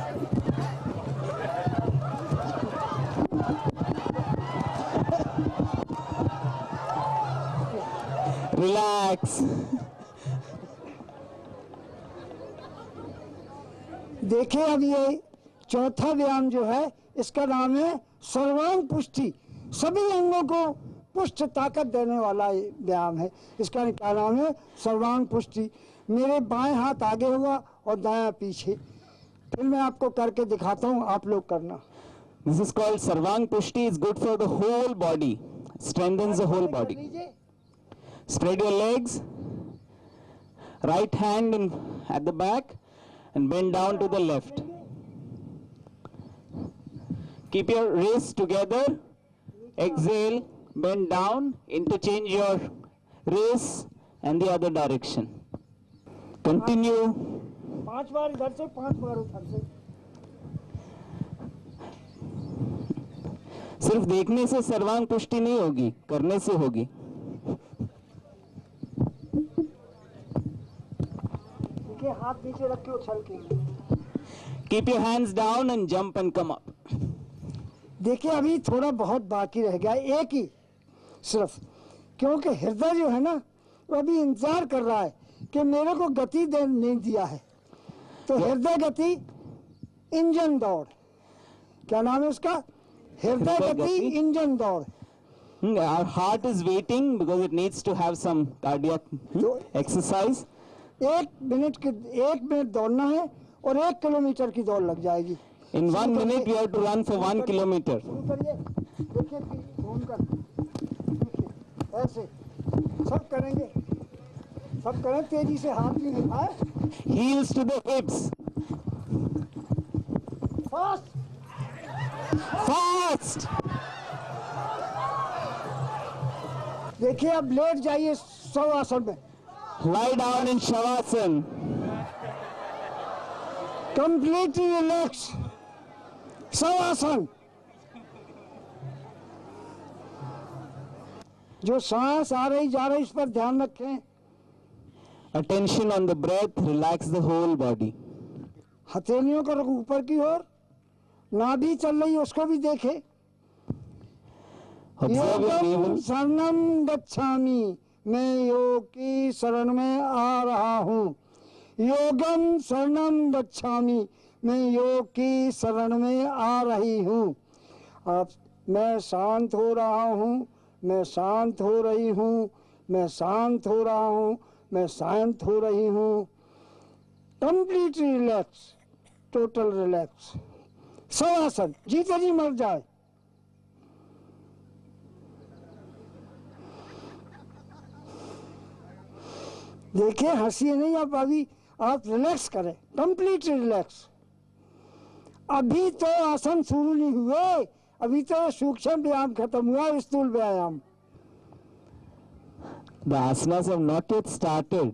Relax. देखिए, अब ये चौथा व्यायाम जो है, इसका नाम है सर्वांग पुष्टि। सभी अंगों को पुष्ट ताकत देने वाला ये व्यायाम है। इसका क्या नाम है? सर्वांग पुष्टि। मेरे बाएं हाथ आगे हुआ और दायां पीछे। फिर मैं आपको करके दिखाता हूँ, आप लोग करना। This is called Sarvang Pushti. It's good for the whole body. Strengthens the whole body. Spread your legs. Right hand at the back and bend down to the left. Keep your wrists together. Exhale, bend down, interchange your wrists and the other direction. Continue. 5 बार इधर से, 5 बार उधर से। सिर्फ देखने से सर्वांग पुष्टि नहीं होगी, करने से होगी. देखिए, हाथ नीचे रख के उछल के। Keep your hands down and jump and come up. देखिए, अभी थोड़ा बहुत बाकी रह गया, एक ही सिर्फ। क्योंकि हृदय जो है ना, वो अभी इंतजार कर रहा है कि मेरे को गति नहीं दिया है। तो हृदय गति, इंजन दौड़। क्या नाम है उसका? हृदय गति इंजन दौड़। Our heart is waiting because it needs to have some cardiac exercise. 1 minute दौड़ना है और 1 किलोमीटर की दौड़ लग जाएगी। In 1 minute, you have to run for 1 kilometer. शुरू करिए। देखिए, घूमकर देखिए, ऐसे सब करेंगे, सब करें तेजी से, हाथ भी हिलाए। Heels to the hips. Fast, Fast. देखिए, अब लेट जाइए शवासन में। Lie down in Shavasana. Completely relax. Shavasana. जो सांस आ रही जा रही, इस पर ध्यान रखें। Attention on the breath, relax the whole body. हथेलियों को रखो ऊपर की ओर, नाभि चल रही है उसको भी देखे। Observe your योगम navel. शरणम गच्छामि, मैं योग की शरण में आ रहा हूँ। योगम शरणम गच्छामि, मैं योग की शरण में आ रही हूँ। आप, मैं शांत हो रहा हूँ, मैं शांत हो रही हूँ, मैं शांत हो रहा हूँ, मैं शांत हो रही हूँ। Complete relax, total relax. Shavasana, जीते जी मर जाए। देखिए हंसी नहीं आप, अभी आप रिलैक्स करें, कंप्लीट रिलैक्स। अभी तो आसन शुरू नहीं हुए, अभी तो सूक्ष्म व्यायाम खत्म हुआ, स्थूल व्यायाम। The asanas have not yet started.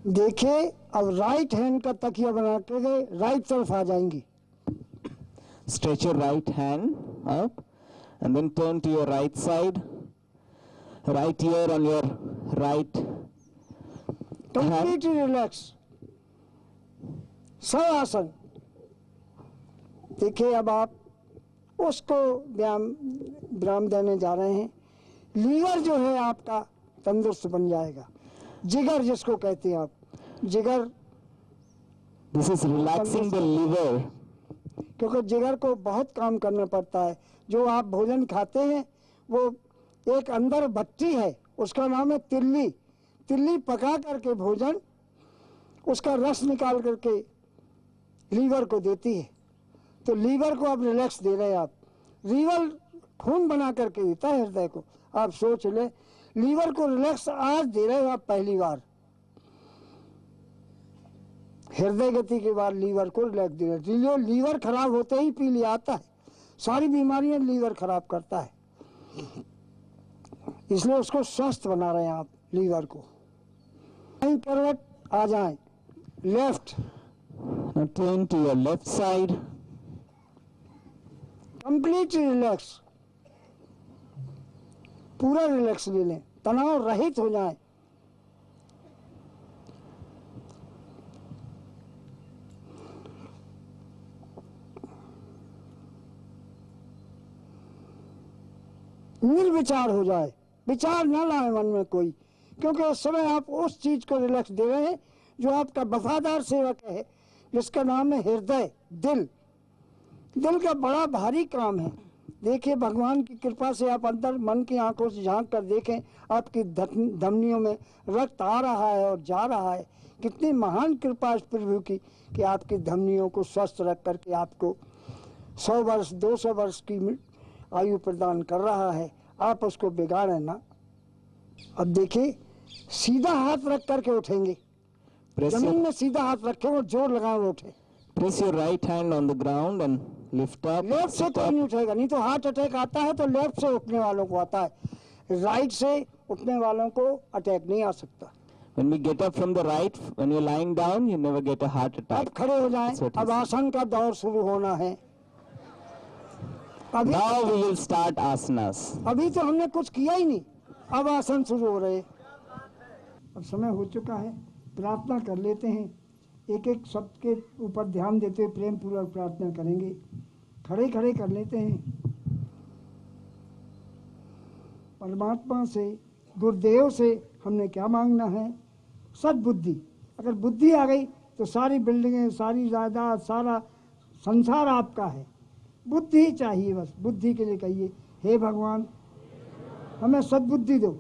देखिए अब राइट हैंड का तकिया बना के गए, राइट तरफ आ जाएंगी। Stretch your right hand up and then turn to your right side. Right ear on your right hand. Complete relax, shavasana. देखिए अब आप उसको विराम देने जा रहे हैं। लीवर जो है आपका तंदुरुस्त बन जाएगा। जिगर जिसको कहते हैं आप, जिगर। This is relaxing the liver. क्योंकि जिगर को बहुत काम करना पड़ता है। जो आप भोजन खाते हैं वो एक अंदर भट्टी है, उसका नाम है तिल्ली। तिल्ली पका करके भोजन, उसका रस निकाल करके लीवर को देती है। तो लीवर को आप रिलैक्स दे रहे हैं। आप लीवर खून बना करके देता है हृदय को। आप सोच ले, लीवर को रिलैक्स आज दे रहे हो आप पहली बार। हृदय गति के बाद लीवर को रिलैक्स दे रहे हो। लीवर खराब होते ही पीलिया आता है। सारी बीमारियां लीवर खराब करता है, इसलिए उसको स्वस्थ बना रहे हैं आप लीवर को। करवट आ जाए, left. Now turn to your left side. Complete relax, पूरा रिलैक्स ले लें, तनाव रहित हो जाए। निर्विचार हो जाए, विचार न लाए मन में कोई, क्योंकि उस समय आप उस चीज को रिलैक्स दे रहे हैं जो आपका वफादार सेवक है, जिसका नाम है हृदय, दिल। दिल का बड़ा भारी काम है। देखिए भगवान की कृपा से आप अंदर मन की आंखों से झांक कर देखें, आपकी धमनियों में रक्त आ रहा है और जा रहा है। कितनी महान कृपा इस प्रभु की कि आपकी धमनियों को स्वस्थ रख करके आपको 100 वर्ष 200 वर्ष की आयु प्रदान कर रहा है। आप उसको बिगाड़े ना। अब देखिए सीधा हाथ रख करके उठेंगे, जमीन में सीधा हाथ रखे और जोर लगाए उठे। Press your right hand on the ground and lift up. Left से कोई नहीं उठेगा, नहीं तो हार्ट अटैक आता है तो लेफ्ट से उठने वालों को आता है, राइट से उठने वालों को अटैक नहीं आ सकता। When we get up from the right, when you're lying down, you never get a heart attack. अब खड़े हो जाएं, अब आसन का दौर शुरू होना है। अभी Now we will start asanas. अभी तो हमने कुछ किया ही नहीं, अब आसन शुरू हो रहे। अब समय हो चुका है, प्रार्थना कर लेते हैं। एक एक शब्द के ऊपर ध्यान देते हुए प्रेम पूर्वक प्रार्थना करेंगे। खड़े खड़े कर लेते हैं। परमात्मा से, गुरुदेव से हमने क्या मांगना है? सद्बुद्धि। अगर बुद्धि आ गई तो सारी बिल्डिंगें, सारी जायदाद, सारा संसार आपका है। बुद्धि चाहिए, बस बुद्धि के लिए कहिए, हे भगवान हमें सद्बुद्धि दो,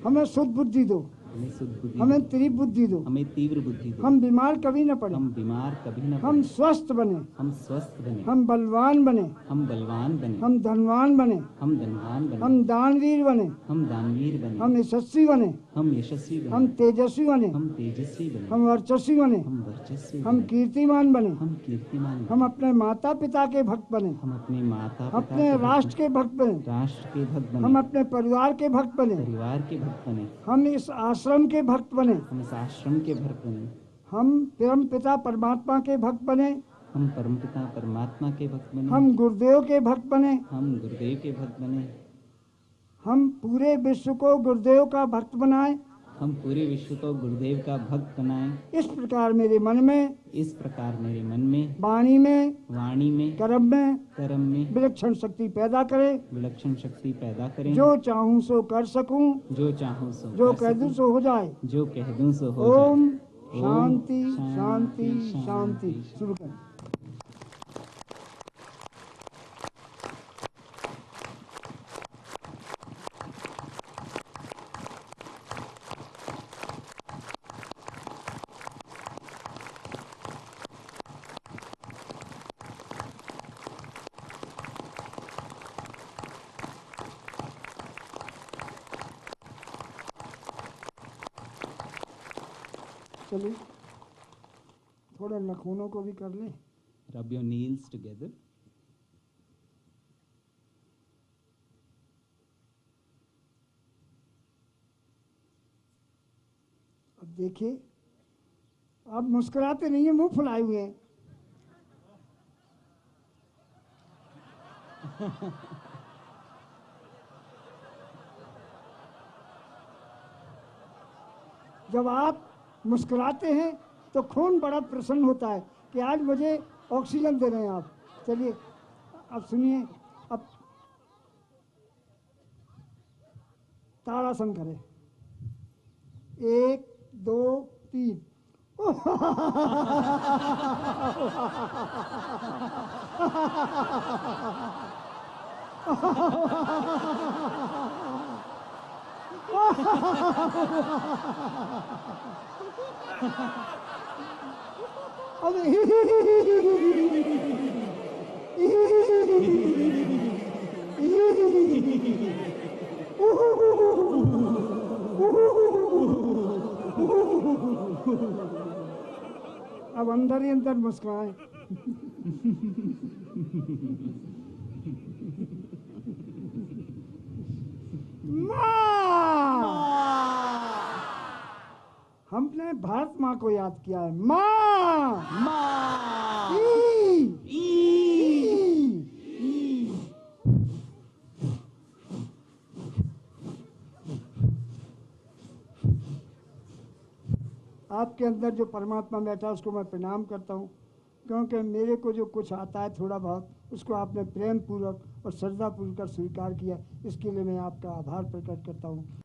हमें शुद्ध बुद्धि दो, हमें तीव्र बुद्धि दो, हमें तीव्र बुद्धि दो। हम बीमार कभी न पड़े, हम बीमार कभी न हम स्वस्थ बने, हम स्वस्थ बने, हम बलवान बने, हम बलवान बने, हम धनवान बने, हम धनवान बने, हम दानवीर बने, हम दानवीर बने, हम यशस्वी बने, हम यशस्वी बने, हम तेजस्वी बने, हम तेजस्वी बने, हम वर्चस्वी बने, हम वर्चस्वी हम बने, कीर्तिमान बने, हम कीर्तिमान बने, हम अपने माता पिता के भक्त बने, हम अपने माता पिता अपने के राष्ट्र भक्त के भक्त बने, बने, राष्ट्र के भक्त बने, हम अपने परिवार के भक्त बने, परिवार के भक्त बने, हम इस आश्रम के भक्त बने, हम इस आश्रम के भक्त बने, हम परम पिता परमात्मा के भक्त बने, हम परमपिता परमात्मा के भक्त बने, हम गुरुदेव के भक्त बने, हम गुरुदेव के भक्त बने, हम पूरे विश्व को गुरुदेव का भक्त बनाए, हम पूरे विश्व को गुरुदेव का भक्त बनाएं। इस प्रकार मेरे मन में, इस प्रकार मेरे मन में, वाणी में, वाणी में, कर्म में विलक्षण शक्ति पैदा करे। विलक्षण शक्ति पैदा करें। जो चाहूं सो कर सकूं, जो चाहूं सो जो कर कह दूं सकूं, सो हो जाए। जो कह दूं सो हो ओम जाए। शांति ओम शांति शांति। शुरू करें। चलिए थोड़ा नखूनों को भी कर लें। Rub your nails together. अब देखिए, आप मुस्कुराते नहीं है, मुंह फुलाए हुए हैं। जब आप मुस्कुराते हैं तो खून बड़ा प्रसन्न होता है कि आज मुझे ऑक्सीजन दे रहे हैं आप। चलिए अब सुनिए, अब ताड़ासन करें। 1 2 3। अब अंदर ही अंदर मुस्कुराए। हमने भारत माँ को याद किया है। माँ माँ। आपके अंदर जो परमात्मा बैठा उसको मैं प्रणाम करता हूँ, क्योंकि मेरे को जो कुछ आता है थोड़ा बहुत उसको आपने प्रेम पूर्वक और श्रद्धा पूर्वक स्वीकार किया। इसके लिए मैं आपका आभार प्रकट करता हूँ।